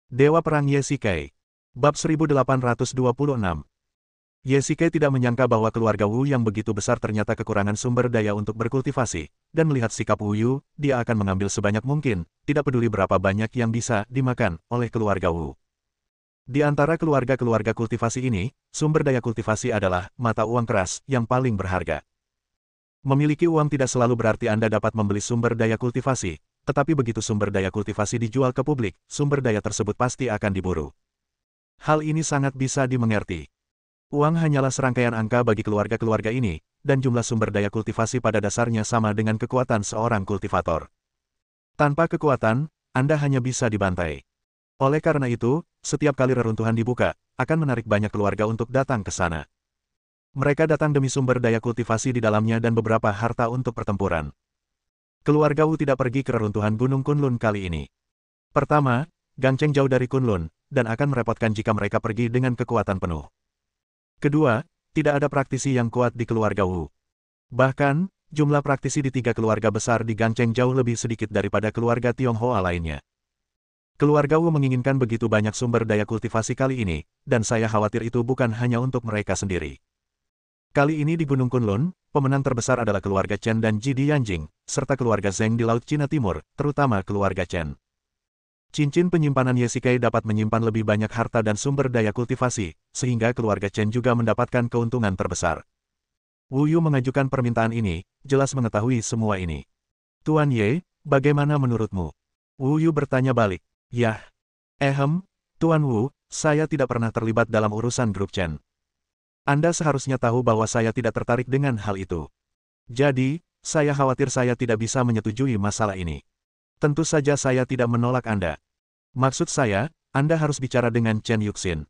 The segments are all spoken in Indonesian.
Dewa Perang Ye Shikai. Bab 1826. Ye Shikai tidak menyangka bahwa keluarga Wu yang begitu besar ternyata kekurangan sumber daya untuk berkultivasi, dan melihat sikap Wu Yu, dia akan mengambil sebanyak mungkin, tidak peduli berapa banyak yang bisa dimakan oleh keluarga Wu. Di antara keluarga-keluarga kultivasi ini, sumber daya kultivasi adalah mata uang keras yang paling berharga. Memiliki uang tidak selalu berarti Anda dapat membeli sumber daya kultivasi, tetapi begitu sumber daya kultivasi dijual ke publik, sumber daya tersebut pasti akan diburu. Hal ini sangat bisa dimengerti. Uang hanyalah serangkaian angka bagi keluarga-keluarga ini, dan jumlah sumber daya kultivasi pada dasarnya sama dengan kekuatan seorang kultivator. Tanpa kekuatan, Anda hanya bisa dibantai. Oleh karena itu, setiap kali reruntuhan dibuka, akan menarik banyak keluarga untuk datang ke sana. Mereka datang demi sumber daya kultivasi di dalamnya dan beberapa harta untuk pertempuran. Keluarga Wu tidak pergi ke reruntuhan Gunung Kunlun kali ini. Pertama, Gangcheng jauh dari Kunlun, dan akan merepotkan jika mereka pergi dengan kekuatan penuh. Kedua, tidak ada praktisi yang kuat di keluarga Wu. Bahkan, jumlah praktisi di 3 keluarga besar di Gangcheng jauh lebih sedikit daripada keluarga Tionghoa lainnya. Keluarga Wu menginginkan begitu banyak sumber daya kultivasi kali ini, dan saya khawatir itu bukan hanya untuk mereka sendiri. Kali ini di Gunung Kunlun, pemenang terbesar adalah keluarga Chen dan Ji di Yanjing, serta keluarga Zheng di Laut Cina Timur, terutama keluarga Chen. Cincin penyimpanan Ye Shikai dapat menyimpan lebih banyak harta dan sumber daya kultivasi, sehingga keluarga Chen juga mendapatkan keuntungan terbesar. Wu Yu mengajukan permintaan ini, jelas mengetahui semua ini. Tuan Ye, bagaimana menurutmu? Wu Yu bertanya balik. Yah. Tuan Wu, saya tidak pernah terlibat dalam urusan grup Chen. Anda seharusnya tahu bahwa saya tidak tertarik dengan hal itu. Jadi, saya khawatir saya tidak bisa menyetujui masalah ini. Tentu saja saya tidak menolak Anda. Maksud saya, Anda harus bicara dengan Chen Yuxin.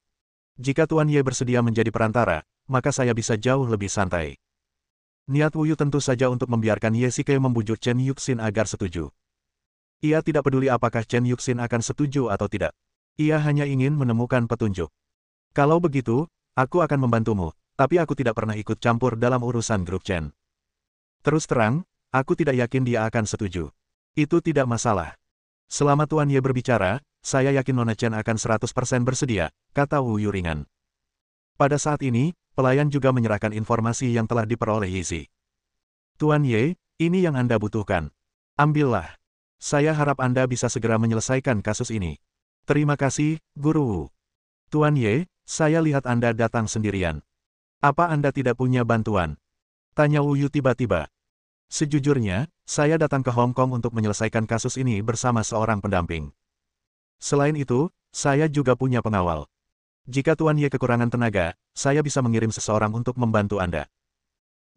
Jika Tuan Ye bersedia menjadi perantara, maka saya bisa jauh lebih santai. Niat Wu Yu tentu saja untuk membiarkan Ye Shikai membujuk Chen Yuxin agar setuju. Ia tidak peduli apakah Chen Yuxin akan setuju atau tidak. Ia hanya ingin menemukan petunjuk. Kalau begitu, aku akan membantumu, tapi aku tidak pernah ikut campur dalam urusan grup Chen. Terus terang, aku tidak yakin dia akan setuju. Itu tidak masalah. Selama Tuan Ye berbicara, saya yakin Nona Chen akan 100% bersedia, kata Wu Yu ringan. Pada saat ini, pelayan juga menyerahkan informasi yang telah diperoleh Yizi. Tuan Ye, ini yang Anda butuhkan. Ambillah. Saya harap Anda bisa segera menyelesaikan kasus ini. Terima kasih, Guru Wu. Tuan Ye, saya lihat Anda datang sendirian. Apa Anda tidak punya bantuan? Tanya Wu Yu tiba-tiba. Sejujurnya, saya datang ke Hong Kong untuk menyelesaikan kasus ini bersama seorang pendamping. Selain itu, saya juga punya pengawal. Jika Tuan Ye kekurangan tenaga, saya bisa mengirim seseorang untuk membantu Anda.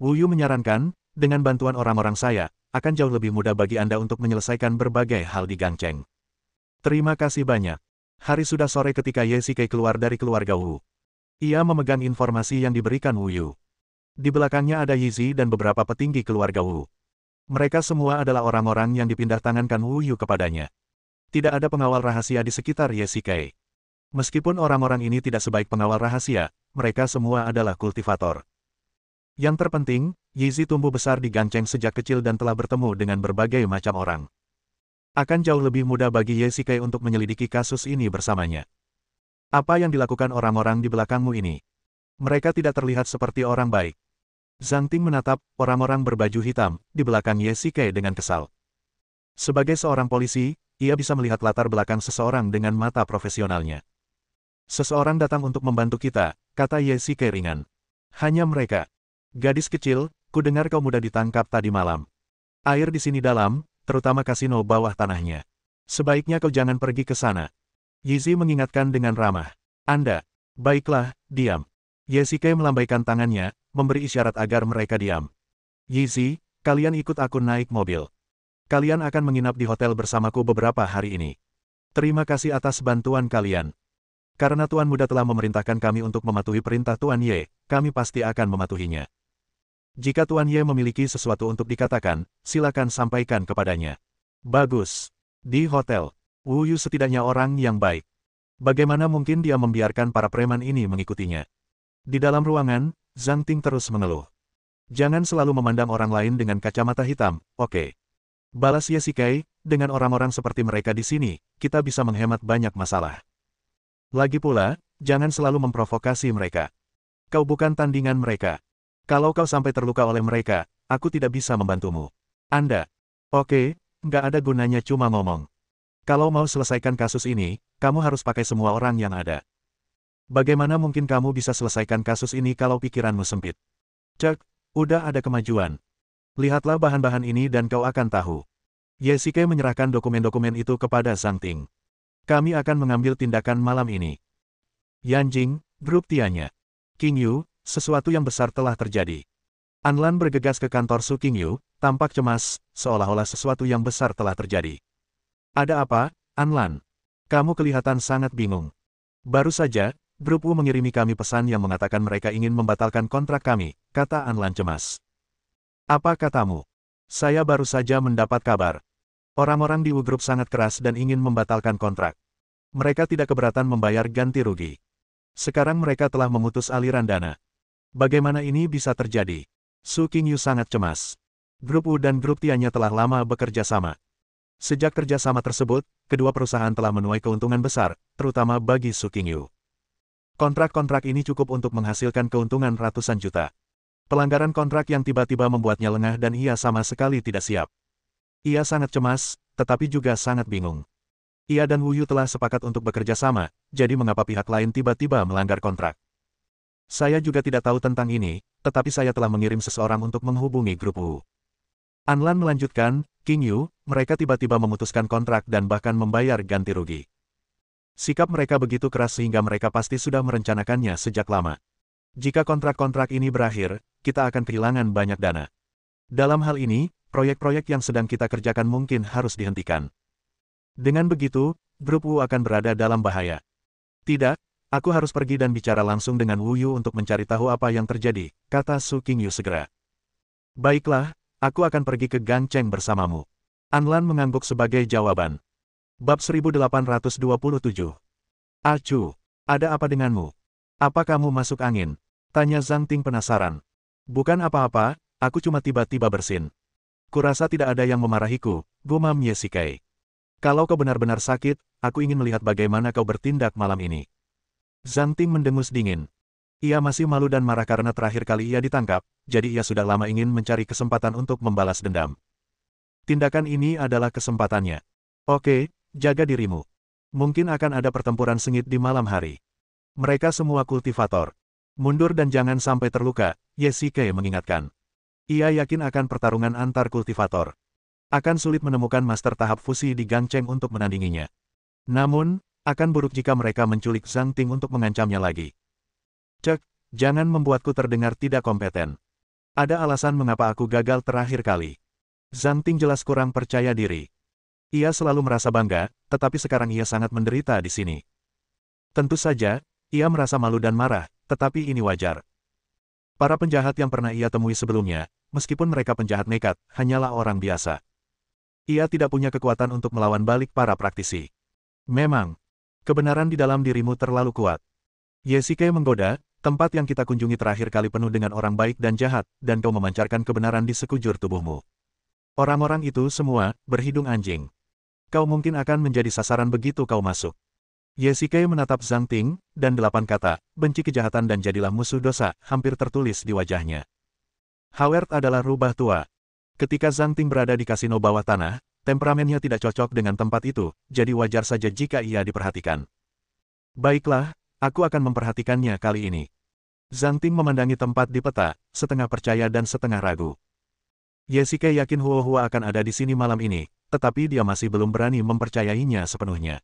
Wu Yu menyarankan, dengan bantuan orang-orang saya, akan jauh lebih mudah bagi Anda untuk menyelesaikan berbagai hal di Gangcheng. Terima kasih banyak. Hari sudah sore ketika Ye Shikai keluar dari keluarga Wu. Ia memegang informasi yang diberikan Wu Yu. Di belakangnya ada Yizi dan beberapa petinggi keluarga Wu. Mereka semua adalah orang-orang yang dipindah tangankan Wu Yu kepadanya. Tidak ada pengawal rahasia di sekitar Ye Shikai. Meskipun orang-orang ini tidak sebaik pengawal rahasia, mereka semua adalah kultivator. Yang terpenting, Yizi tumbuh besar di Gangcheng sejak kecil dan telah bertemu dengan berbagai macam orang. Akan jauh lebih mudah bagi Ye Shikai untuk menyelidiki kasus ini bersamanya. Apa yang dilakukan orang-orang di belakangmu ini? Mereka tidak terlihat seperti orang baik. Zhang Ting menatap orang-orang berbaju hitam di belakang Ye Shikai dengan kesal. Sebagai seorang polisi, ia bisa melihat latar belakang seseorang dengan mata profesionalnya. Seseorang datang untuk membantu kita, kata Ye Shikai ringan. Hanya mereka. Gadis kecil, kudengar kau mudah ditangkap tadi malam. Air di sini dalam, terutama kasino bawah tanahnya. Sebaiknya kau jangan pergi ke sana. Yizi mengingatkan dengan ramah. Anda. Baiklah, diam. Ye Shikai melambaikan tangannya, memberi isyarat agar mereka diam. Yizi, kalian ikut aku naik mobil. Kalian akan menginap di hotel bersamaku beberapa hari ini. Terima kasih atas bantuan kalian. Karena Tuan Muda telah memerintahkan kami untuk mematuhi perintah Tuan Ye, kami pasti akan mematuhinya. Jika Tuan Ye memiliki sesuatu untuk dikatakan, silakan sampaikan kepadanya. Bagus. Di hotel, Wu Yu setidaknya orang yang baik. Bagaimana mungkin dia membiarkan para preman ini mengikutinya? Di dalam ruangan, Zhang Ting terus mengeluh. Jangan selalu memandang orang lain dengan kacamata hitam, oke? Balas Ye Shikai, dengan orang-orang seperti mereka di sini, kita bisa menghemat banyak masalah. Lagi pula, jangan selalu memprovokasi mereka. Kau bukan tandingan mereka. Kalau kau sampai terluka oleh mereka, aku tidak bisa membantumu. Anda. Oke, nggak ada gunanya cuma ngomong. Kalau mau selesaikan kasus ini, kamu harus pakai semua orang yang ada. Bagaimana mungkin kamu bisa selesaikan kasus ini kalau pikiranmu sempit? Cek, udah ada kemajuan. Lihatlah bahan-bahan ini dan kau akan tahu. Ye Shike menyerahkan dokumen-dokumen itu kepada Zhang Ting. Kami akan mengambil tindakan malam ini. Yanjing, grup Tianya. King Yu, sesuatu yang besar telah terjadi. Anlan bergegas ke kantor Su King Yu, tampak cemas, seolah-olah sesuatu yang besar telah terjadi. Ada apa, Anlan? Kamu kelihatan sangat bingung. Baru saja, grup Wu mengirimi kami pesan yang mengatakan mereka ingin membatalkan kontrak kami, kata Anlan cemas. Apa katamu? Saya baru saja mendapat kabar. Orang-orang di Wu Group sangat keras dan ingin membatalkan kontrak. Mereka tidak keberatan membayar ganti rugi. Sekarang mereka telah memutus aliran dana. Bagaimana ini bisa terjadi? Su King Yu sangat cemas. Grup Wu dan grup Tianya telah lama bekerja sama. Sejak kerjasama tersebut, kedua perusahaan telah menuai keuntungan besar, terutama bagi Su King Yu. Kontrak-kontrak ini cukup untuk menghasilkan keuntungan ratusan juta. Pelanggaran kontrak yang tiba-tiba membuatnya lengah dan ia sama sekali tidak siap. Ia sangat cemas, tetapi juga sangat bingung. Ia dan Wu Yu telah sepakat untuk bekerja sama, jadi mengapa pihak lain tiba-tiba melanggar kontrak? Saya juga tidak tahu tentang ini, tetapi saya telah mengirim seseorang untuk menghubungi grup Wu. Anlan melanjutkan, King Yu, mereka tiba-tiba memutuskan kontrak dan bahkan membayar ganti rugi. Sikap mereka begitu keras sehingga mereka pasti sudah merencanakannya sejak lama. Jika kontrak-kontrak ini berakhir, kita akan kehilangan banyak dana. Dalam hal ini, proyek-proyek yang sedang kita kerjakan mungkin harus dihentikan. Dengan begitu, grup Wu akan berada dalam bahaya. Tidak, aku harus pergi dan bicara langsung dengan Wu Yu untuk mencari tahu apa yang terjadi, kata Su King Yu segera. Baiklah, aku akan pergi ke Gang Cheng bersamamu. Anlan mengangguk sebagai jawaban. Bab 1827. Acu, ada apa denganmu? Apa kamu masuk angin? Tanya Zhang Ting penasaran. Bukan apa-apa, aku cuma tiba-tiba bersin. Kurasa tidak ada yang memarahiku, gumam Ye Shike. Kalau kau benar-benar sakit, aku ingin melihat bagaimana kau bertindak malam ini. Zhang Ting mendengus dingin. Ia masih malu dan marah karena terakhir kali ia ditangkap, jadi ia sudah lama ingin mencari kesempatan untuk membalas dendam. Tindakan ini adalah kesempatannya. Oke, jaga dirimu. Mungkin akan ada pertempuran sengit di malam hari. Mereka semua kultivator. Mundur dan jangan sampai terluka, Ye Shike mengingatkan. Ia yakin akan pertarungan antar kultivator. Akan sulit menemukan master tahap fusi di Gang Cheng untuk menandinginya. Namun, akan buruk jika mereka menculik Zhang Ting untuk mengancamnya lagi. Cek, jangan membuatku terdengar tidak kompeten. Ada alasan mengapa aku gagal terakhir kali. Zhang Ting jelas kurang percaya diri. Ia selalu merasa bangga, tetapi sekarang ia sangat menderita di sini. Tentu saja, ia merasa malu dan marah, tetapi ini wajar. Para penjahat yang pernah ia temui sebelumnya, meskipun mereka penjahat nekat, hanyalah orang biasa. Ia tidak punya kekuatan untuk melawan balik para praktisi. Memang, kebenaran di dalam dirimu terlalu kuat. Ye Shike menggoda, tempat yang kita kunjungi terakhir kali penuh dengan orang baik dan jahat, dan kau memancarkan kebenaran di sekujur tubuhmu. Orang-orang itu semua berhidung anjing. Kau mungkin akan menjadi sasaran begitu kau masuk. Ye Shike menatap Zhang Ting, dan 8 kata, benci kejahatan dan jadilah musuh dosa, hampir tertulis di wajahnya. Howard adalah rubah tua. Ketika Zhang Ting berada di kasino bawah tanah, temperamennya tidak cocok dengan tempat itu, jadi wajar saja jika ia diperhatikan. Baiklah, aku akan memperhatikannya kali ini. Zhang Ting memandangi tempat di peta, setengah percaya dan setengah ragu. Ye Shike yakin Huo akan ada di sini malam ini, tetapi dia masih belum berani mempercayainya sepenuhnya.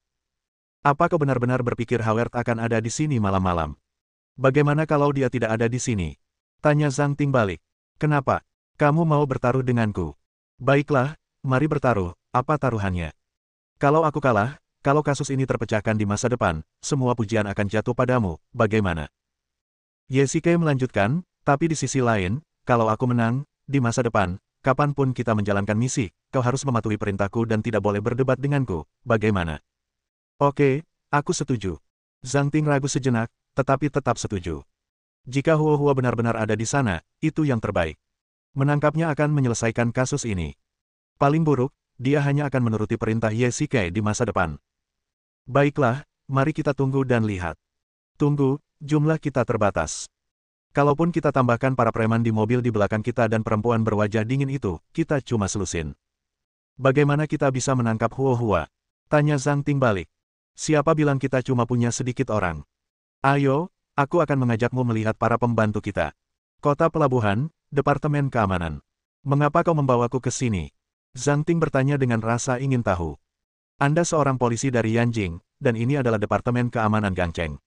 Apa kau benar-benar berpikir Howard akan ada di sini malam-malam? Bagaimana kalau dia tidak ada di sini? Tanya Zhang Ting balik. Kenapa? Kamu mau bertaruh denganku? Baiklah, mari bertaruh, apa taruhannya? Kalau aku kalah, kalau kasus ini terpecahkan di masa depan, semua pujian akan jatuh padamu, bagaimana? Ye Shike melanjutkan, tapi di sisi lain, kalau aku menang, di masa depan, kapanpun kita menjalankan misi, kau harus mematuhi perintahku dan tidak boleh berdebat denganku, bagaimana? Oke, aku setuju. Zhang Ting ragu sejenak, tetapi tetap setuju. Jika Huo benar-benar ada di sana, itu yang terbaik. Menangkapnya akan menyelesaikan kasus ini. Paling buruk, dia hanya akan menuruti perintah Ye Shike di masa depan. Baiklah, mari kita tunggu dan lihat. Tunggu, jumlah kita terbatas. Kalaupun kita tambahkan para preman di mobil di belakang kita dan perempuan berwajah dingin itu, kita cuma selusin. Bagaimana kita bisa menangkap Huo-Hua? Tanya Zhang Ting balik. Siapa bilang kita cuma punya sedikit orang? Ayo, aku akan mengajakmu melihat para pembantu kita. Kota Pelabuhan, Departemen Keamanan. Mengapa kau membawaku ke sini? Zhang Ting bertanya dengan rasa ingin tahu. Anda seorang polisi dari Yanjing, dan ini adalah Departemen Keamanan Gangcheng.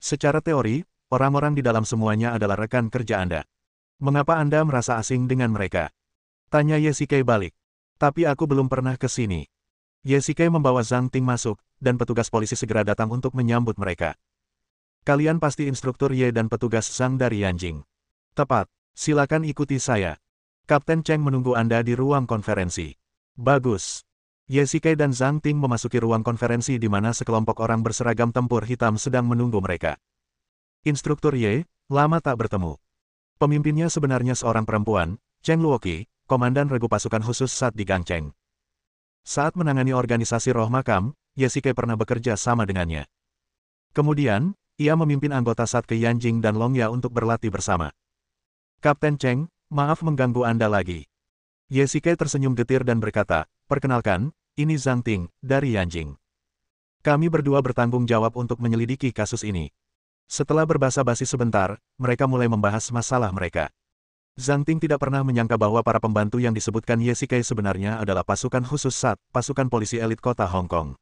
Secara teori, orang-orang di dalam semuanya adalah rekan kerja Anda. Mengapa Anda merasa asing dengan mereka? Tanya Ye Shikai balik. Tapi aku belum pernah ke sini. Ye Shikai membawa Zhang Ting masuk, dan petugas polisi segera datang untuk menyambut mereka. Kalian pasti instruktur Ye dan petugas Zhang dari Yanjing. Tepat, silakan ikuti saya. Kapten Cheng menunggu Anda di ruang konferensi. Bagus. Ye Shikai dan Zhang Ting memasuki ruang konferensi di mana sekelompok orang berseragam tempur hitam sedang menunggu mereka. Instruktur Ye, lama tak bertemu. Pemimpinnya sebenarnya seorang perempuan, Cheng Luoqi, komandan regu pasukan khusus SAT di Gangcheng. Saat menangani organisasi Roh Makam, Ye Shikai pernah bekerja sama dengannya. Kemudian, ia memimpin anggota SAT ke Yanjing dan Longya untuk berlatih bersama. Kapten Cheng, maaf mengganggu Anda lagi. Ye Shikai tersenyum getir dan berkata, perkenalkan, ini Zhang Ting, dari Yanjing. Kami berdua bertanggung jawab untuk menyelidiki kasus ini. Setelah berbasa-basi sebentar, mereka mulai membahas masalah mereka. Zhang Ting tidak pernah menyangka bahwa para pembantu yang disebutkan Ye Shikai sebenarnya adalah pasukan khusus SAT, pasukan polisi elit kota Hong Kong.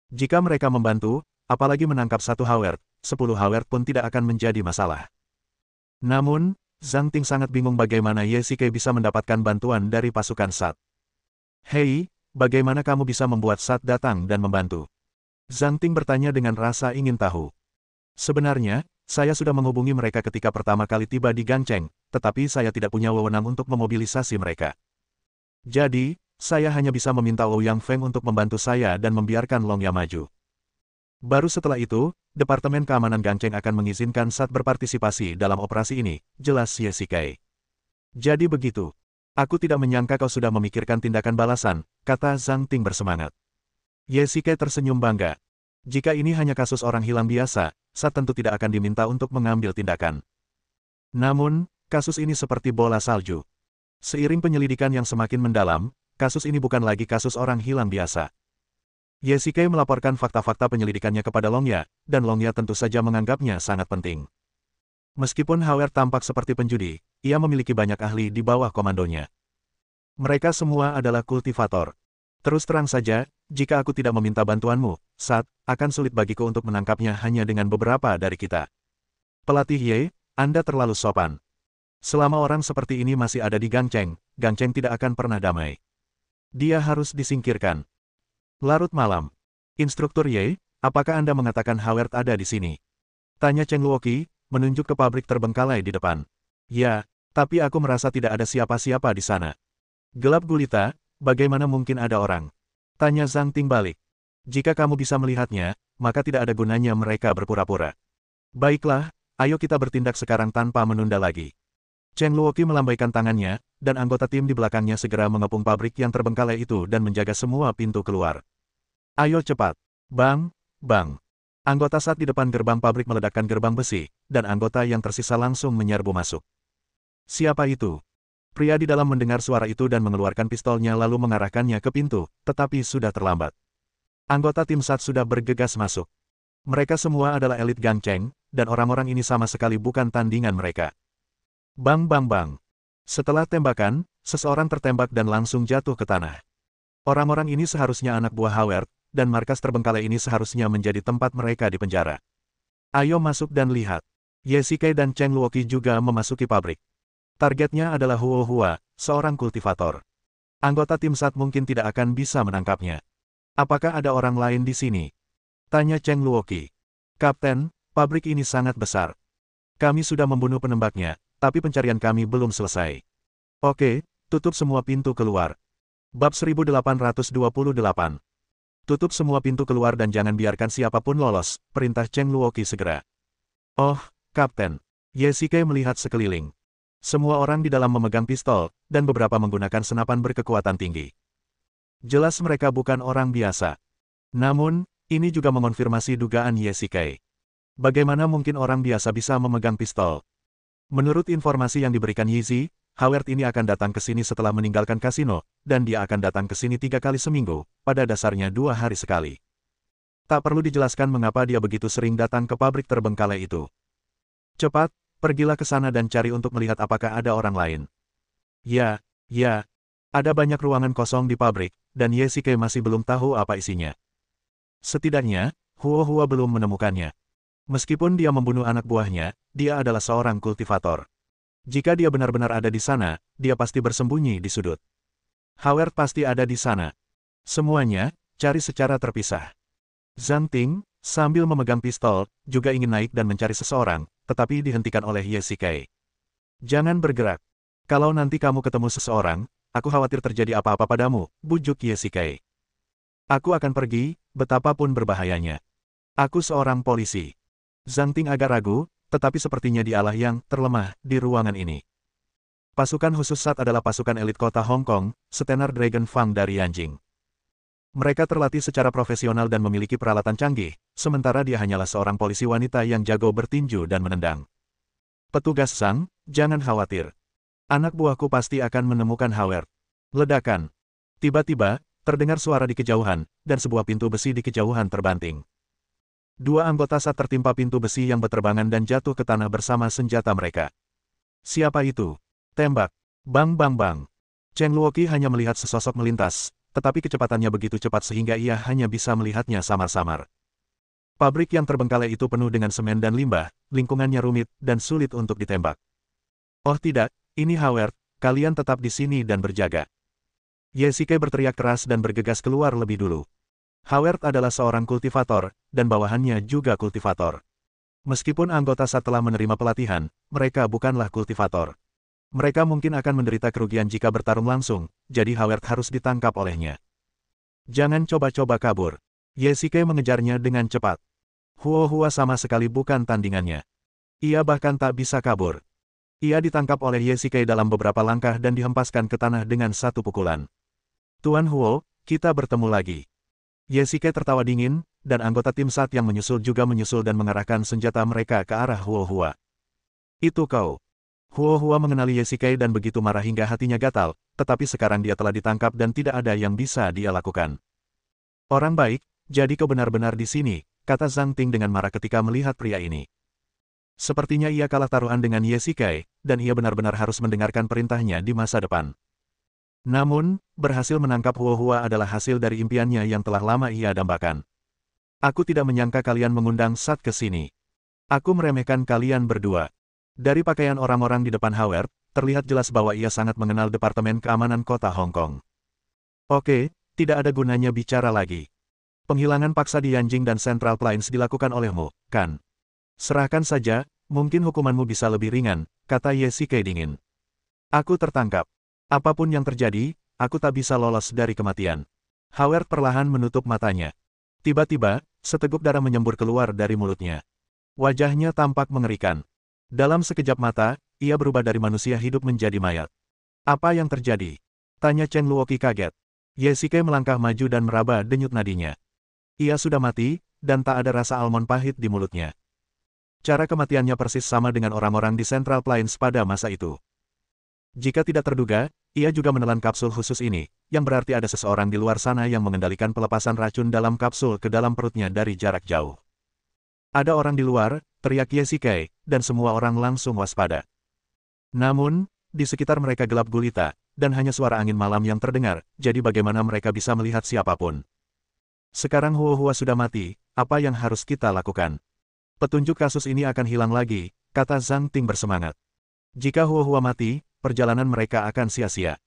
Jika mereka membantu, apalagi menangkap 1 Howard, 10 Howard pun tidak akan menjadi masalah. Namun, Zhang Ting sangat bingung bagaimana Ye Shikai bisa mendapatkan bantuan dari pasukan SAT. Hei, bagaimana kamu bisa membuat SAT datang dan membantu? Zhang Ting bertanya dengan rasa ingin tahu. Sebenarnya, saya sudah menghubungi mereka ketika pertama kali tiba di Gangcheng, tetapi saya tidak punya wewenang untuk memobilisasi mereka. Jadi, saya hanya bisa meminta Ouyang Feng untuk membantu saya dan membiarkan Longya maju. Baru setelah itu, Departemen Keamanan Gangcheng akan mengizinkan SAT berpartisipasi dalam operasi ini, jelas Ye Shikai. Jadi begitu. Aku tidak menyangka kau sudah memikirkan tindakan balasan, kata Zhang Ting bersemangat. Ye Shikai tersenyum bangga. Jika ini hanya kasus orang hilang biasa, SAT tentu tidak akan diminta untuk mengambil tindakan. Namun, kasus ini seperti bola salju. Seiring penyelidikan yang semakin mendalam, kasus ini bukan lagi kasus orang hilang biasa. Ye Shikai melaporkan fakta-fakta penyelidikannya kepada Longya, dan Longya tentu saja menganggapnya sangat penting. Meskipun Howard tampak seperti penjudi, ia memiliki banyak ahli di bawah komandonya. Mereka semua adalah kultivator. Terus terang saja, jika aku tidak meminta bantuanmu, SAT, akan sulit bagiku untuk menangkapnya hanya dengan beberapa dari kita. Pelatih Ye, Anda terlalu sopan. Selama orang seperti ini masih ada di Gangcheng, Gangcheng tidak akan pernah damai. Dia harus disingkirkan. Larut malam. Instruktur Ye, apakah Anda mengatakan Howard ada di sini? Tanya Cheng Luoqi, menunjuk ke pabrik terbengkalai di depan. Ya, tapi aku merasa tidak ada siapa-siapa di sana. Gelap gulita, bagaimana mungkin ada orang? Tanya Zhang Ting balik. Jika kamu bisa melihatnya, maka tidak ada gunanya mereka berpura-pura. Baiklah, ayo kita bertindak sekarang tanpa menunda lagi. Cheng Luoqi melambaikan tangannya, dan anggota tim di belakangnya segera mengepung pabrik yang terbengkalai itu dan menjaga semua pintu keluar. Ayo cepat. Bang, bang. Anggota SAT di depan gerbang pabrik meledakkan gerbang besi, dan anggota yang tersisa langsung menyerbu masuk. Siapa itu? Pria di dalam mendengar suara itu dan mengeluarkan pistolnya lalu mengarahkannya ke pintu, tetapi sudah terlambat. Anggota tim SAT sudah bergegas masuk. Mereka semua adalah elit Gangcheng, dan orang-orang ini sama sekali bukan tandingan mereka. Bang bang bang. Setelah tembakan, seseorang tertembak dan langsung jatuh ke tanah. Orang-orang ini seharusnya anak buah Howard, dan markas terbengkalai ini seharusnya menjadi tempat mereka di penjara. Ayo masuk dan lihat. Ye Shikai dan Cheng Luoqi juga memasuki pabrik. Targetnya adalah Huo-Hua, seorang kultivator. Anggota tim SAT mungkin tidak akan bisa menangkapnya. Apakah ada orang lain di sini? Tanya Cheng Luoqi. Kapten, pabrik ini sangat besar. Kami sudah membunuh penembaknya, tapi pencarian kami belum selesai. Oke, tutup semua pintu keluar. Bab 1828. Tutup semua pintu keluar dan jangan biarkan siapapun lolos, perintah Cheng Luoqi segera. Oh, Kapten. Ye Shikai melihat sekeliling. Semua orang di dalam memegang pistol, dan beberapa menggunakan senapan berkekuatan tinggi. Jelas mereka bukan orang biasa. Namun, Ini juga mengonfirmasi dugaan Yesikai. Bagaimana mungkin orang biasa bisa memegang pistol? Menurut informasi yang diberikan Yizi, Howard ini akan datang ke sini setelah meninggalkan kasino, dan dia akan datang ke sini 3 kali seminggu, pada dasarnya 2 hari sekali. Tak perlu dijelaskan mengapa dia begitu sering datang ke pabrik terbengkalai itu. Cepat, pergilah ke sana dan cari untuk melihat apakah ada orang lain. Ya, ada banyak ruangan kosong di pabrik, dan Yesikai masih belum tahu apa isinya. Setidaknya, Huo belum menemukannya. Meskipun dia membunuh anak buahnya, dia adalah seorang kultivator. Jika dia benar-benar ada di sana, dia pasti bersembunyi di sudut. Howard pasti ada di sana. Semuanya, cari secara terpisah. Zhang Ting, sambil memegang pistol, juga ingin naik dan mencari seseorang, tetapi dihentikan oleh Yesikai. Jangan bergerak. Kalau nanti kamu ketemu seseorang, aku khawatir terjadi apa-apa padamu, bujuk Yesikai. Aku akan pergi, betapapun berbahayanya. Aku seorang polisi. Zhang Ting agak ragu, tetapi sepertinya dialah yang terlemah di ruangan ini. Pasukan khusus SAT adalah pasukan elit kota Hong Kong, setenar Dragon Fang dari Yanjing. Mereka terlatih secara profesional dan memiliki peralatan canggih, sementara dia hanyalah seorang polisi wanita yang jago bertinju dan menendang. Petugas Zhang, jangan khawatir. Anak buahku pasti akan menemukan Howard. Ledakan. Tiba-tiba, terdengar suara di kejauhan, dan sebuah pintu besi di kejauhan terbanting. 2 anggota SAT tertimpa pintu besi yang berterbangan dan jatuh ke tanah bersama senjata mereka. Siapa itu? Tembak. Bang bang bang. Cheng Luoqi hanya melihat sesosok melintas, tetapi kecepatannya begitu cepat sehingga ia hanya bisa melihatnya samar-samar. Pabrik yang terbengkalai itu penuh dengan semen dan limbah, lingkungannya rumit dan sulit untuk ditembak. Oh tidak, ini Howard, kalian tetap di sini dan berjaga. Yesikai berteriak keras dan bergegas keluar lebih dulu. Howard adalah seorang kultivator, dan bawahannya juga kultivator. Meskipun anggota SAT telah menerima pelatihan, mereka bukanlah kultivator. Mereka mungkin akan menderita kerugian jika bertarung langsung, jadi Howard harus ditangkap olehnya. Jangan coba-coba kabur. Yesikai mengejarnya dengan cepat. Huo sama sekali bukan tandingannya. Ia bahkan tak bisa kabur. Ia ditangkap oleh Yesikai dalam beberapa langkah dan dihempaskan ke tanah dengan satu pukulan. Tuan Huo, kita bertemu lagi. Yesikai tertawa dingin, dan anggota tim SAT yang menyusul juga menyusul dan mengarahkan senjata mereka ke arah Huo. Itu kau. Huo mengenali Yesikai dan begitu marah hingga hatinya gatal, tetapi sekarang dia telah ditangkap dan tidak ada yang bisa dia lakukan. Orang baik, jadi kau benar-benar di sini, kata Zhang Ting dengan marah ketika melihat pria ini. Sepertinya ia kalah taruhan dengan Yesikai, dan ia benar-benar harus mendengarkan perintahnya di masa depan. Namun, berhasil menangkap Huo adalah hasil dari impiannya yang telah lama ia dambakan. Aku tidak menyangka kalian mengundang SAT ke sini. Aku meremehkan kalian berdua. Dari pakaian orang-orang di depan Howard, terlihat jelas bahwa ia sangat mengenal Departemen Keamanan Kota Hong Kong. Oke, tidak ada gunanya bicara lagi. Penghilangan paksa di Yanjing dan Central Plains dilakukan olehmu, kan? Serahkan saja, mungkin hukumanmu bisa lebih ringan, kata Yesikai dingin. Aku tertangkap. Apapun yang terjadi, aku tak bisa lolos dari kematian. Howard perlahan menutup matanya. Tiba-tiba, seteguk darah menyembur keluar dari mulutnya. Wajahnya tampak mengerikan. Dalam sekejap mata, ia berubah dari manusia hidup menjadi mayat. Apa yang terjadi? Tanya Cheng Luoqi kaget. Yesikai melangkah maju dan meraba denyut nadinya. Ia sudah mati, dan tak ada rasa almond pahit di mulutnya. Cara kematiannya persis sama dengan orang-orang di Central Plains pada masa itu. Jika tidak terduga, ia juga menelan kapsul khusus ini, yang berarti ada seseorang di luar sana yang mengendalikan pelepasan racun dalam kapsul ke dalam perutnya dari jarak jauh. Ada orang di luar, teriak Yesikai, dan semua orang langsung waspada. Namun, di sekitar mereka gelap gulita, dan hanya suara angin malam yang terdengar, jadi bagaimana mereka bisa melihat siapapun. Sekarang Huo sudah mati, apa yang harus kita lakukan? Petunjuk kasus ini akan hilang lagi, kata Zhang Ting bersemangat. Jika Huo mati, perjalanan mereka akan sia-sia.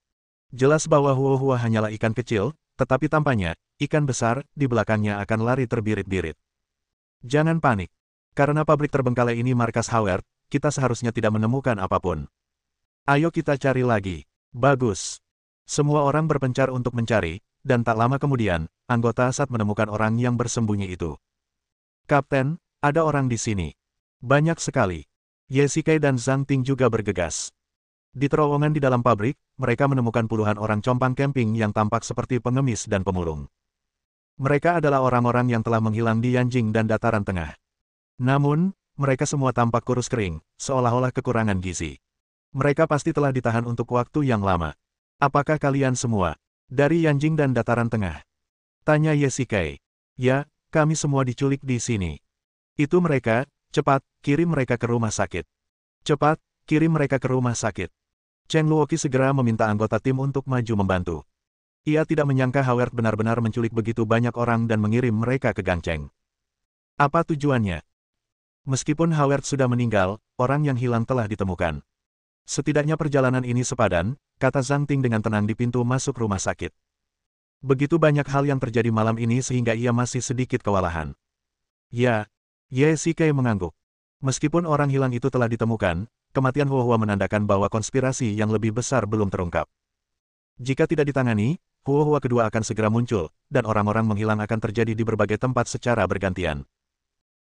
Jelas bahwa Huo hanyalah ikan kecil, tetapi tampaknya, ikan besar, di belakangnya akan lari terbirit-birit. Jangan panik. Karena pabrik terbengkalai ini markas Howard, kita seharusnya tidak menemukan apapun. Ayo kita cari lagi. Bagus. Semua orang berpencar untuk mencari, dan tak lama kemudian, anggota SAT menemukan orang yang bersembunyi itu. Kapten, ada orang di sini. Banyak sekali. Yesikai dan Zhang Ting juga bergegas. Di terowongan di dalam pabrik, mereka menemukan puluhan orang compang camping yang tampak seperti pengemis dan pemulung. Mereka adalah orang-orang yang telah menghilang di Yanjing dan Dataran Tengah. Namun, mereka semua tampak kurus kering, seolah-olah kekurangan gizi. Mereka pasti telah ditahan untuk waktu yang lama. Apakah kalian semua dari Yanjing dan Dataran Tengah? Tanya Ye Shikai. Ya, kami semua diculik di sini. Itu mereka, cepat, kirim mereka ke rumah sakit. Cepat, kirim mereka ke rumah sakit. Cheng Luoqi segera meminta anggota tim untuk maju membantu. Ia tidak menyangka Howard benar-benar menculik begitu banyak orang dan mengirim mereka ke Gang Cheng. Apa tujuannya? Meskipun Howard sudah meninggal, orang yang hilang telah ditemukan. Setidaknya perjalanan ini sepadan, kata Zhang Ting dengan tenang di pintu masuk rumah sakit. Begitu banyak hal yang terjadi malam ini sehingga ia masih sedikit kewalahan. Ya, Ye Shikai mengangguk. Meskipun orang hilang itu telah ditemukan, kematian Huohua menandakan bahwa konspirasi yang lebih besar belum terungkap. Jika tidak ditangani, Huohua kedua akan segera muncul, dan orang-orang menghilang akan terjadi di berbagai tempat secara bergantian.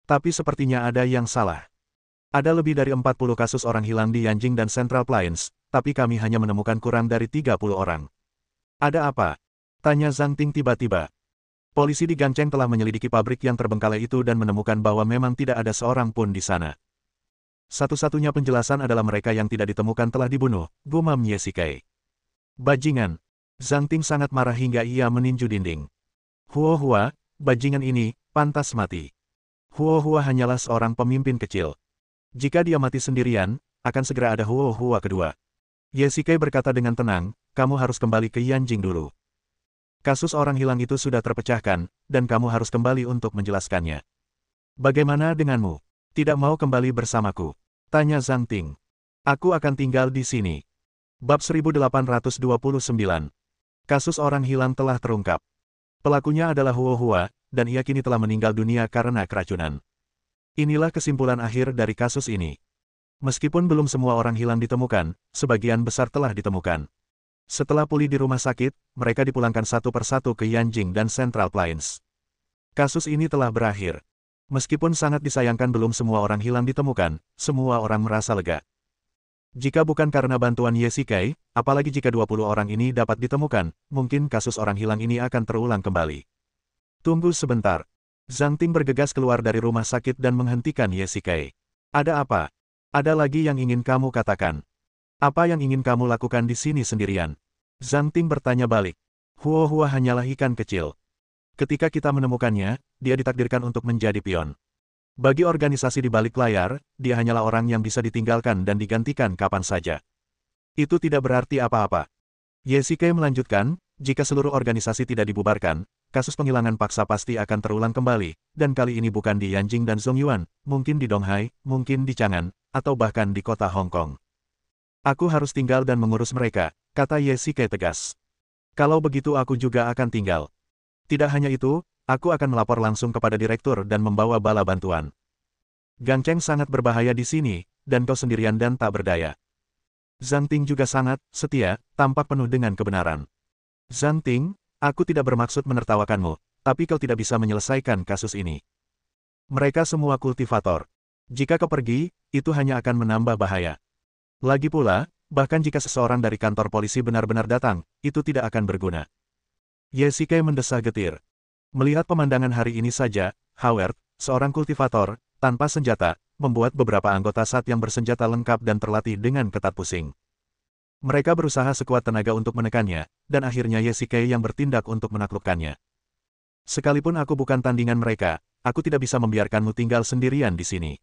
Tapi sepertinya ada yang salah. Ada lebih dari 40 kasus orang hilang di Yanjing dan Central Plains, tapi kami hanya menemukan kurang dari 30 orang. Ada apa? Tanya Zhang Ting tiba-tiba. Polisi di Gang Cheng telah menyelidiki pabrik yang terbengkalai itu dan menemukan bahwa memang tidak ada seorang pun di sana. Satu-satunya penjelasan adalah mereka yang tidak ditemukan telah dibunuh, gumam Ye Shikai. Bajingan. Zhang Ting sangat marah hingga ia meninju dinding. Huohua, bajingan ini, pantas mati. Huohua hanyalah seorang pemimpin kecil. Jika dia mati sendirian, akan segera ada Huohua kedua. Ye Shikai berkata dengan tenang, kamu harus kembali ke Yanjing dulu. Kasus orang hilang itu sudah terpecahkan, dan kamu harus kembali untuk menjelaskannya. Bagaimana denganmu? Tidak mau kembali bersamaku? Tanya Zhang Ting. Aku akan tinggal di sini. Bab 1829. Kasus orang hilang telah terungkap. Pelakunya adalah Huohua, dan ia kini telah meninggal dunia karena keracunan. Inilah kesimpulan akhir dari kasus ini. Meskipun belum semua orang hilang ditemukan, sebagian besar telah ditemukan. Setelah pulih di rumah sakit, mereka dipulangkan satu persatu ke Yanjing dan Central Plains. Kasus ini telah berakhir. Meskipun sangat disayangkan belum semua orang hilang ditemukan, semua orang merasa lega. Jika bukan karena bantuan Ye Shikai, apalagi jika 20 orang ini dapat ditemukan, mungkin kasus orang hilang ini akan terulang kembali. Tunggu sebentar. Zhang Ting bergegas keluar dari rumah sakit dan menghentikan Ye Shikai. Ada apa? Ada lagi yang ingin kamu katakan? Apa yang ingin kamu lakukan di sini sendirian? Zhang Ting bertanya balik. Huohua hanyalah ikan kecil. Ketika kita menemukannya, dia ditakdirkan untuk menjadi pion. Bagi organisasi di balik layar, dia hanyalah orang yang bisa ditinggalkan dan digantikan kapan saja. Itu tidak berarti apa-apa. Ye Shikai melanjutkan, jika seluruh organisasi tidak dibubarkan, kasus penghilangan paksa pasti akan terulang kembali, dan kali ini bukan di Yanjing dan Zongyuan, mungkin di Donghai, mungkin di Chang'an, atau bahkan di kota Hong Kong. Aku harus tinggal dan mengurus mereka, kata Ye Shikai tegas. Kalau begitu aku juga akan tinggal. Tidak hanya itu, aku akan melapor langsung kepada direktur dan membawa bala bantuan. Gang Cheng sangat berbahaya di sini, dan kau sendirian dan tak berdaya. Zhang Ting juga sangat setia, tampak penuh dengan kebenaran. Zhang Ting, aku tidak bermaksud menertawakanmu, tapi kau tidak bisa menyelesaikan kasus ini. Mereka semua kultivator. Jika kau pergi, itu hanya akan menambah bahaya. Lagi pula, bahkan jika seseorang dari kantor polisi benar-benar datang, itu tidak akan berguna. Ye Shikai mendesah getir. Melihat pemandangan hari ini saja, Howard, seorang kultivator, tanpa senjata, membuat beberapa anggota SAT yang bersenjata lengkap dan terlatih dengan ketat pusing. Mereka berusaha sekuat tenaga untuk menekannya, dan akhirnya Ye Shikai yang bertindak untuk menaklukkannya. Sekalipun aku bukan tandingan mereka, aku tidak bisa membiarkanmu tinggal sendirian di sini.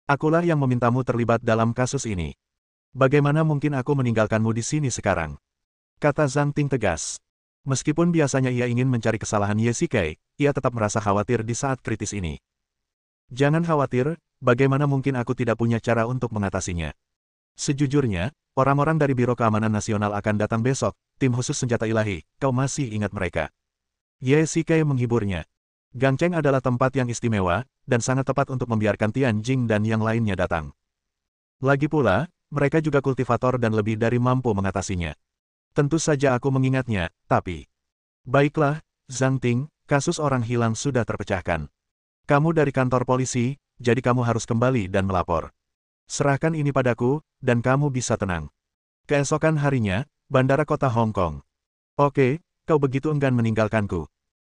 Akulah yang memintamu terlibat dalam kasus ini. Bagaimana mungkin aku meninggalkanmu di sini sekarang? Kata Zhang Ting tegas. Meskipun biasanya ia ingin mencari kesalahan Ye Shikai, ia tetap merasa khawatir di saat kritis ini. Jangan khawatir, bagaimana mungkin aku tidak punya cara untuk mengatasinya? Sejujurnya, orang-orang dari Biro Keamanan Nasional akan datang besok, tim khusus senjata ilahi, kau masih ingat mereka? Ye Shikai menghiburnya. Gang Cheng adalah tempat yang istimewa, dan sangat tepat untuk membiarkan Tian Jing dan yang lainnya datang. Lagi pula, mereka juga kultivator dan lebih dari mampu mengatasinya. Tentu saja aku mengingatnya, tapi... Baiklah, Zhang Ting, kasus orang hilang sudah terpecahkan. Kamu dari kantor polisi, jadi kamu harus kembali dan melapor. Serahkan ini padaku, dan kamu bisa tenang. Keesokan harinya, bandara kota Hong Kong. Oke, kau begitu enggan meninggalkanku.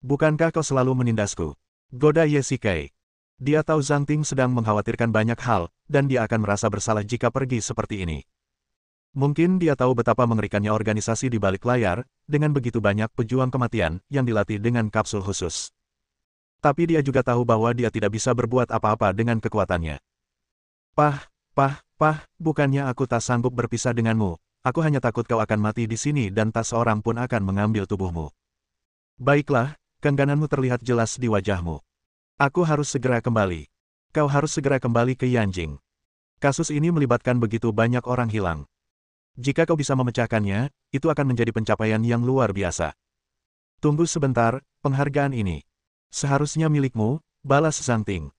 Bukankah kau selalu menindasku? Goda Ye Shikai. Dia tahu Zhang Ting sedang mengkhawatirkan banyak hal, dan dia akan merasa bersalah jika pergi seperti ini. Mungkin dia tahu betapa mengerikannya organisasi di balik layar, dengan begitu banyak pejuang kematian yang dilatih dengan kapsul khusus. Tapi dia juga tahu bahwa dia tidak bisa berbuat apa-apa dengan kekuatannya. Bukannya aku tak sanggup berpisah denganmu, aku hanya takut kau akan mati di sini dan tak seorang pun akan mengambil tubuhmu. Baiklah, keenggananmu terlihat jelas di wajahmu. Aku harus segera kembali. Kau harus segera kembali ke Yanjing. Kasus ini melibatkan begitu banyak orang hilang. Jika kau bisa memecahkannya, itu akan menjadi pencapaian yang luar biasa. Tunggu sebentar, penghargaan ini seharusnya milikmu, balas Zhang Ting.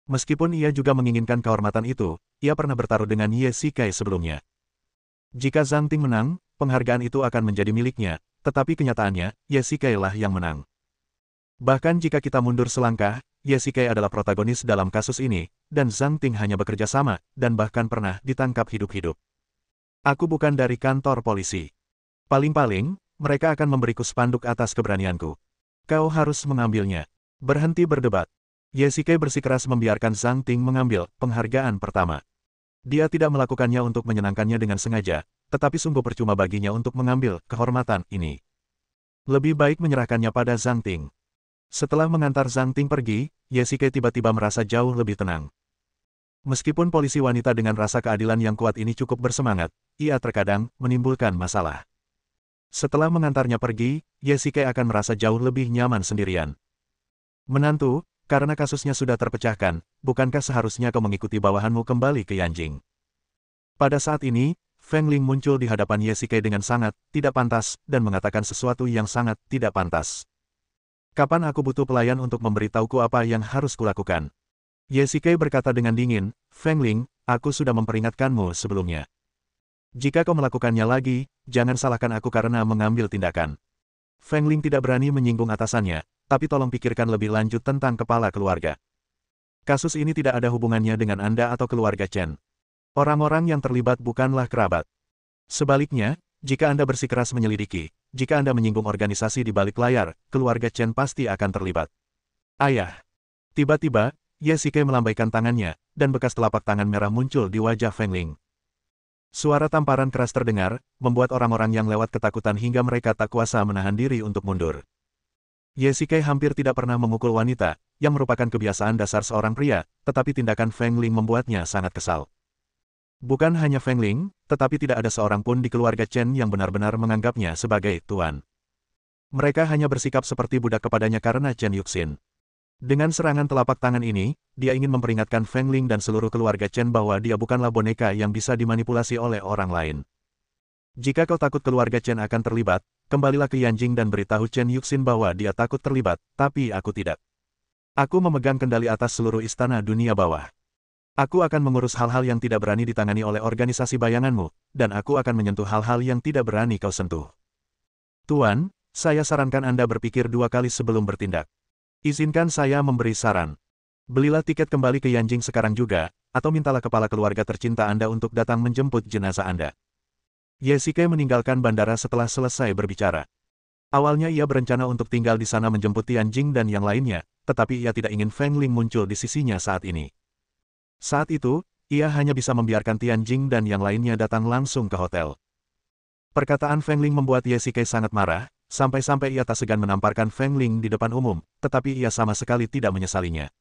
Meskipun ia juga menginginkan kehormatan itu, ia pernah bertaruh dengan Ye Shikai sebelumnya. Jika Zhang Ting menang, penghargaan itu akan menjadi miliknya, tetapi kenyataannya, Ye Shikai lah yang menang. Bahkan jika kita mundur selangkah, Ye Shikai adalah protagonis dalam kasus ini, dan Zhang Ting hanya bekerja sama, dan bahkan pernah ditangkap hidup-hidup. Aku bukan dari kantor polisi. Paling-paling, mereka akan memberiku spanduk atas keberanianku. Kau harus mengambilnya. Berhenti berdebat. Ye Shikai bersikeras membiarkan Zhang Ting mengambil penghargaan pertama. Dia tidak melakukannya untuk menyenangkannya dengan sengaja, tetapi sungguh percuma baginya untuk mengambil kehormatan ini. Lebih baik menyerahkannya pada Zhang Ting. Setelah mengantar Zhang Ting pergi, Ye Shikai tiba-tiba merasa jauh lebih tenang. Meskipun polisi wanita dengan rasa keadilan yang kuat ini cukup bersemangat, ia terkadang menimbulkan masalah. Setelah mengantarnya pergi, Ye Shikai akan merasa jauh lebih nyaman sendirian. Menantu, karena kasusnya sudah terpecahkan, bukankah seharusnya kau mengikuti bawahanmu kembali ke Yanjing? Pada saat ini, Feng Ling muncul di hadapan Ye Shikai dengan sangat tidak pantas dan mengatakan sesuatu yang sangat tidak pantas. Kapan aku butuh pelayan untuk memberitahuku apa yang harus kulakukan? Ye Shikai berkata dengan dingin, Feng Ling, aku sudah memperingatkanmu sebelumnya. Jika kau melakukannya lagi, jangan salahkan aku karena mengambil tindakan. Feng Ling tidak berani menyinggung atasannya, tapi tolong pikirkan lebih lanjut tentang kepala keluarga. Kasus ini tidak ada hubungannya dengan Anda atau keluarga Chen. Orang-orang yang terlibat bukanlah kerabat. Sebaliknya, jika Anda bersikeras menyelidiki, jika Anda menyinggung organisasi di balik layar, keluarga Chen pasti akan terlibat. Ayah. Tiba-tiba, Ye Shikai melambaikan tangannya, dan bekas telapak tangan merah muncul di wajah Feng Ling. Suara tamparan keras terdengar, membuat orang-orang yang lewat ketakutan hingga mereka tak kuasa menahan diri untuk mundur. Ye Shikai hampir tidak pernah memukul wanita, yang merupakan kebiasaan dasar seorang pria, tetapi tindakan Feng Ling membuatnya sangat kesal. Bukan hanya Feng Ling, tetapi tidak ada seorang pun di keluarga Chen yang benar-benar menganggapnya sebagai tuan. Mereka hanya bersikap seperti budak kepadanya karena Chen Yuxin. Dengan serangan telapak tangan ini, dia ingin memperingatkan Feng Ling dan seluruh keluarga Chen bahwa dia bukanlah boneka yang bisa dimanipulasi oleh orang lain. Jika kau takut keluarga Chen akan terlibat, kembalilah ke Yanjing dan beritahu Chen Yuxin bahwa dia takut terlibat, tapi aku tidak. Aku memegang kendali atas seluruh istana dunia bawah. Aku akan mengurus hal-hal yang tidak berani ditangani oleh organisasi bayanganmu, dan aku akan menyentuh hal-hal yang tidak berani kau sentuh. Tuan, saya sarankan Anda berpikir 2 kali sebelum bertindak. Izinkan saya memberi saran. Belilah tiket kembali ke Yanjing sekarang juga, atau mintalah kepala keluarga tercinta Anda untuk datang menjemput jenazah Anda. Ye Shikai meninggalkan bandara setelah selesai berbicara. Awalnya ia berencana untuk tinggal di sana menjemput Tianjing dan yang lainnya, tetapi ia tidak ingin Feng Ling muncul di sisinya saat ini. Saat itu, ia hanya bisa membiarkan Tianjing dan yang lainnya datang langsung ke hotel. Perkataan Feng Ling membuat Ye Shikai sangat marah, sampai-sampai ia tak segan menamparkan Feng Ling di depan umum, tetapi ia sama sekali tidak menyesalinya.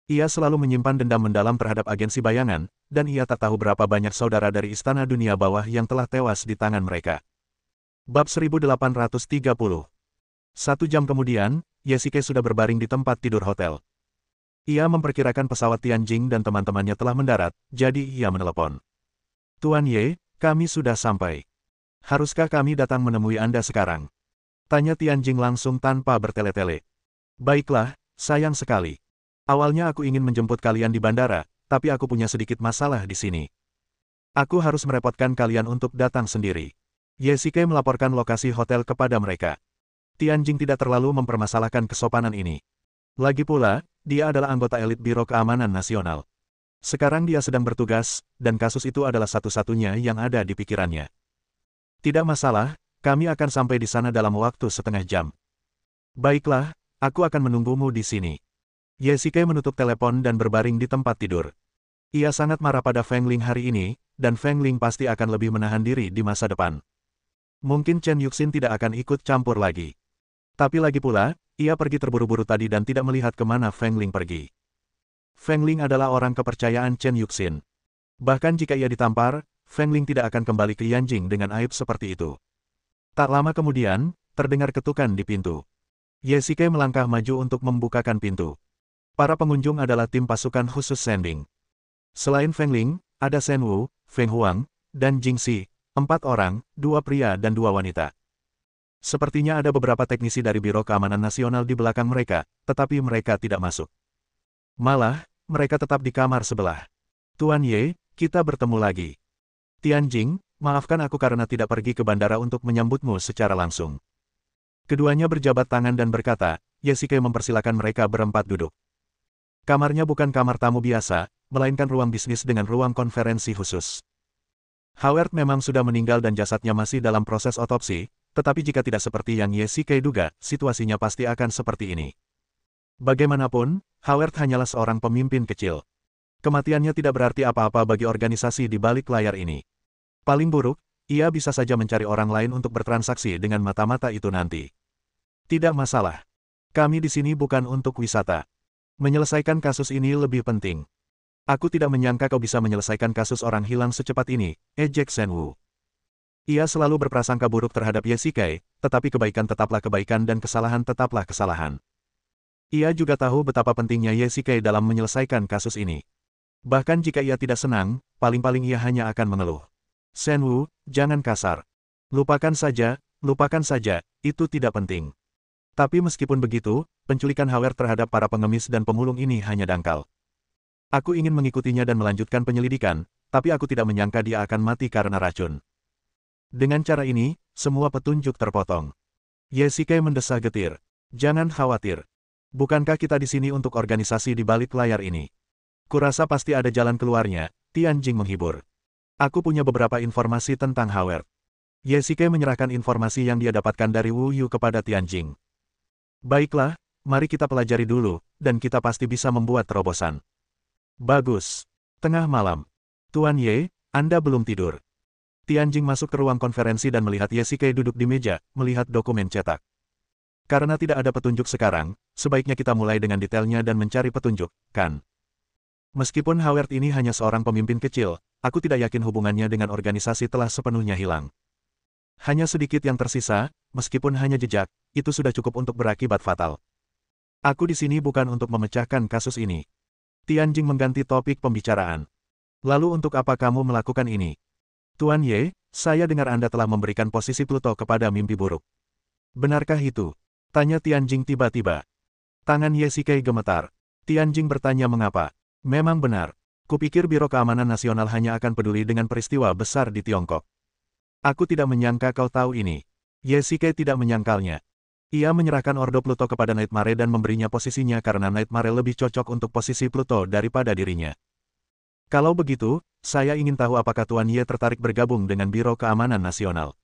Ia selalu menyimpan dendam mendalam terhadap agensi bayangan, dan ia tak tahu berapa banyak saudara dari istana dunia bawah yang telah tewas di tangan mereka. Bab 1830. 1 jam kemudian, Ye Shikai sudah berbaring di tempat tidur hotel. Ia memperkirakan pesawat Tianjing dan teman-temannya telah mendarat, jadi ia menelepon. Tuan Ye, kami sudah sampai. Haruskah kami datang menemui Anda sekarang? Tanya Tianjing langsung tanpa bertele-tele. Baiklah, sayang sekali. Awalnya aku ingin menjemput kalian di bandara, tapi aku punya sedikit masalah di sini. Aku harus merepotkan kalian untuk datang sendiri. Ye Shikai melaporkan lokasi hotel kepada mereka. Tianjing tidak terlalu mempermasalahkan kesopanan ini. Lagi pula, dia adalah anggota elit Biro Keamanan Nasional. Sekarang dia sedang bertugas, dan kasus itu adalah satu-satunya yang ada di pikirannya. Tidak masalah, kami akan sampai di sana dalam waktu setengah jam. Baiklah, aku akan menunggumu di sini. Ye Shikai menutup telepon dan berbaring di tempat tidur. Ia sangat marah pada Feng Ling hari ini, dan Feng Ling pasti akan lebih menahan diri di masa depan. Mungkin Chen Yuxin tidak akan ikut campur lagi. Tapi lagi pula, ia pergi terburu-buru tadi dan tidak melihat kemana Feng Ling pergi. Feng Ling adalah orang kepercayaan Chen Yuxin. Bahkan jika ia ditampar, Feng Ling tidak akan kembali ke Yanjing dengan aib seperti itu. Tak lama kemudian, terdengar ketukan di pintu. Ye Shikai melangkah maju untuk membukakan pintu. Para pengunjung adalah tim pasukan khusus Sending. Selain Feng Ling, ada Shen Wu, Feng Huang, dan Jing Xi, 4 orang, 2 pria dan 2 wanita. Sepertinya ada beberapa teknisi dari Biro Keamanan Nasional di belakang mereka, tetapi mereka tidak masuk. Malah, mereka tetap di kamar sebelah. Tuan Ye, kita bertemu lagi. Tianjing, maafkan aku karena tidak pergi ke bandara untuk menyambutmu secara langsung. Keduanya berjabat tangan dan berkata, Ye Shikai mempersilakan mereka berempat duduk. Kamarnya bukan kamar tamu biasa, melainkan ruang bisnis dengan ruang konferensi khusus. Howard memang sudah meninggal dan jasadnya masih dalam proses otopsi, tetapi jika tidak seperti yang Ye Shikai duga, situasinya pasti akan seperti ini. Bagaimanapun, Howard hanyalah seorang pemimpin kecil. Kematiannya tidak berarti apa-apa bagi organisasi di balik layar ini. Paling buruk, ia bisa saja mencari orang lain untuk bertransaksi dengan mata-mata itu nanti. Tidak masalah. Kami di sini bukan untuk wisata. Menyelesaikan kasus ini lebih penting. Aku tidak menyangka kau bisa menyelesaikan kasus orang hilang secepat ini, ejek Shen Wu. Ia selalu berprasangka buruk terhadap Ye Shikai, tetapi kebaikan tetaplah kebaikan dan kesalahan tetaplah kesalahan. Ia juga tahu betapa pentingnya Ye Shikai dalam menyelesaikan kasus ini. Bahkan jika ia tidak senang, paling-paling ia hanya akan mengeluh. Shen Wu, jangan kasar. Lupakan saja, itu tidak penting. Tapi meskipun begitu, penculikan Howard terhadap para pengemis dan pemulung ini hanya dangkal. Aku ingin mengikutinya dan melanjutkan penyelidikan, tapi aku tidak menyangka dia akan mati karena racun. Dengan cara ini, semua petunjuk terpotong. Ye Shikai mendesah getir. Jangan khawatir. Bukankah kita di sini untuk organisasi di balik layar ini? Kurasa pasti ada jalan keluarnya, Tianjing menghibur. Aku punya beberapa informasi tentang Howard. Ye Shikai menyerahkan informasi yang dia dapatkan dari Wu Yu kepada Tianjing. Baiklah, mari kita pelajari dulu, dan kita pasti bisa membuat terobosan. Bagus. Tengah malam. Tuan Ye, Anda belum tidur. Tianjing masuk ke ruang konferensi dan melihat Ye Shikai duduk di meja, melihat dokumen cetak. Karena tidak ada petunjuk sekarang, sebaiknya kita mulai dengan detailnya dan mencari petunjuk, kan? Meskipun Howard ini hanya seorang pemimpin kecil, aku tidak yakin hubungannya dengan organisasi telah sepenuhnya hilang. Hanya sedikit yang tersisa, meskipun hanya jejak, itu sudah cukup untuk berakibat fatal. Aku di sini bukan untuk memecahkan kasus ini. Tianjing mengganti topik pembicaraan. Lalu untuk apa kamu melakukan ini? Tuan Ye, saya dengar Anda telah memberikan posisi Pluto kepada mimpi buruk. Benarkah itu? Tanya Tianjing tiba-tiba. Tangan Ye Shikai gemetar. Tianjing bertanya mengapa. Memang benar. Kupikir Biro Keamanan Nasional hanya akan peduli dengan peristiwa besar di Tiongkok. Aku tidak menyangka kau tahu ini. Ye Shikai tidak menyangkalnya. Ia menyerahkan Ordo Pluto kepada Nightmare dan memberinya posisinya karena Nightmare lebih cocok untuk posisi Pluto daripada dirinya. Kalau begitu, saya ingin tahu apakah Tuan Ye tertarik bergabung dengan Biro Keamanan Nasional.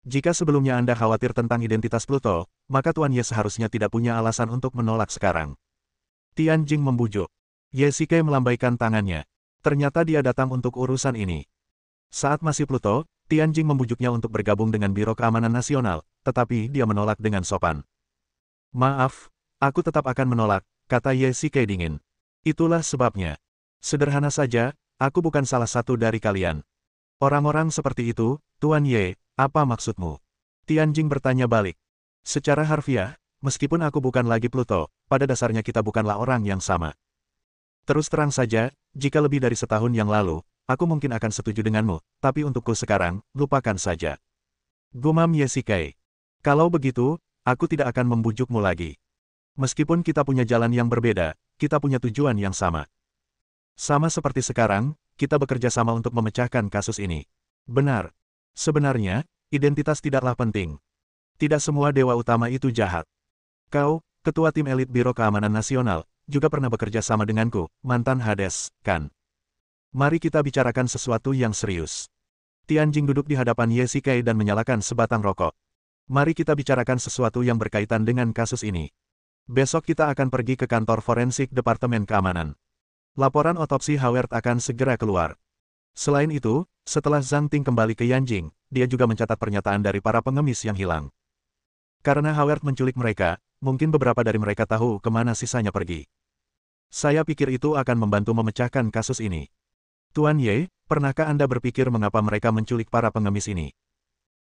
Jika sebelumnya Anda khawatir tentang identitas Pluto, maka Tuan Ye seharusnya tidak punya alasan untuk menolak sekarang. Tianjing membujuk. Ye Shikai melambaikan tangannya. Ternyata dia datang untuk urusan ini. Saat masih Pluto, Tianjing membujuknya untuk bergabung dengan Biro Keamanan Nasional, tetapi dia menolak dengan sopan. Maaf, aku tetap akan menolak, kata Ye Shikai dingin. Itulah sebabnya. Sederhana saja, aku bukan salah satu dari kalian. Orang-orang seperti itu, Tuan Ye, apa maksudmu? Tianjing bertanya balik. Secara harfiah, meskipun aku bukan lagi Pluto, pada dasarnya kita bukanlah orang yang sama. Terus terang saja, jika lebih dari setahun yang lalu, aku mungkin akan setuju denganmu, tapi untukku sekarang, lupakan saja. Gumam Ye Shikai. Kalau begitu, aku tidak akan membujukmu lagi. Meskipun kita punya jalan yang berbeda, kita punya tujuan yang sama. Sama seperti sekarang, kita bekerja sama untuk memecahkan kasus ini. Benar. Sebenarnya, identitas tidaklah penting. Tidak semua dewa utama itu jahat. Kau, ketua tim elit Biro Keamanan Nasional, juga pernah bekerja sama denganku, mantan Hades, kan? Mari kita bicarakan sesuatu yang serius. Tianjing duduk di hadapan Ye Shikai dan menyalakan sebatang rokok. Mari kita bicarakan sesuatu yang berkaitan dengan kasus ini. Besok kita akan pergi ke kantor forensik Departemen Keamanan. Laporan otopsi Howard akan segera keluar. Selain itu, setelah Zhang Ting kembali ke Yanjing, dia juga mencatat pernyataan dari para pengemis yang hilang. Karena Howard menculik mereka, mungkin beberapa dari mereka tahu kemana sisanya pergi. Saya pikir itu akan membantu memecahkan kasus ini. Tuan Ye, pernahkah Anda berpikir mengapa mereka menculik para pengemis ini?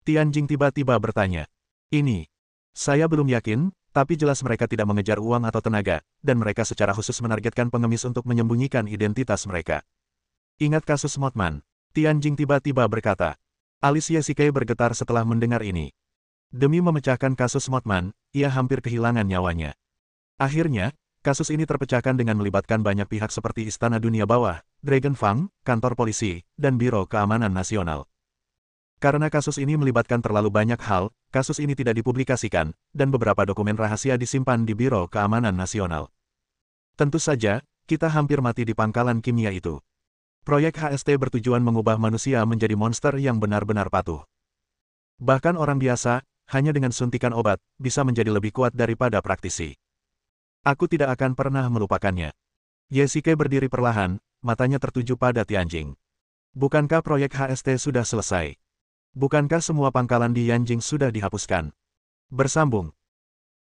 Tianjing tiba-tiba bertanya. Ini. Saya belum yakin, tapi jelas mereka tidak mengejar uang atau tenaga, dan mereka secara khusus menargetkan pengemis untuk menyembunyikan identitas mereka. Ingat kasus Motman. Tianjing tiba-tiba berkata. Alis Yesike bergetar setelah mendengar ini. Demi memecahkan kasus Motman, ia hampir kehilangan nyawanya. Akhirnya, kasus ini terpecahkan dengan melibatkan banyak pihak seperti Istana Dunia Bawah, Dragon Fang, kantor polisi, dan Biro Keamanan Nasional. Karena kasus ini melibatkan terlalu banyak hal, kasus ini tidak dipublikasikan, dan beberapa dokumen rahasia disimpan di Biro Keamanan Nasional. Tentu saja, kita hampir mati di pangkalan kimia itu. Proyek HST bertujuan mengubah manusia menjadi monster yang benar-benar patuh. Bahkan orang biasa, hanya dengan suntikan obat, bisa menjadi lebih kuat daripada praktisi. Aku tidak akan pernah melupakannya. Yesike berdiri perlahan, matanya tertuju pada Tianjing. Bukankah proyek HST sudah selesai? Bukankah semua pangkalan di Yanjing sudah dihapuskan? Bersambung.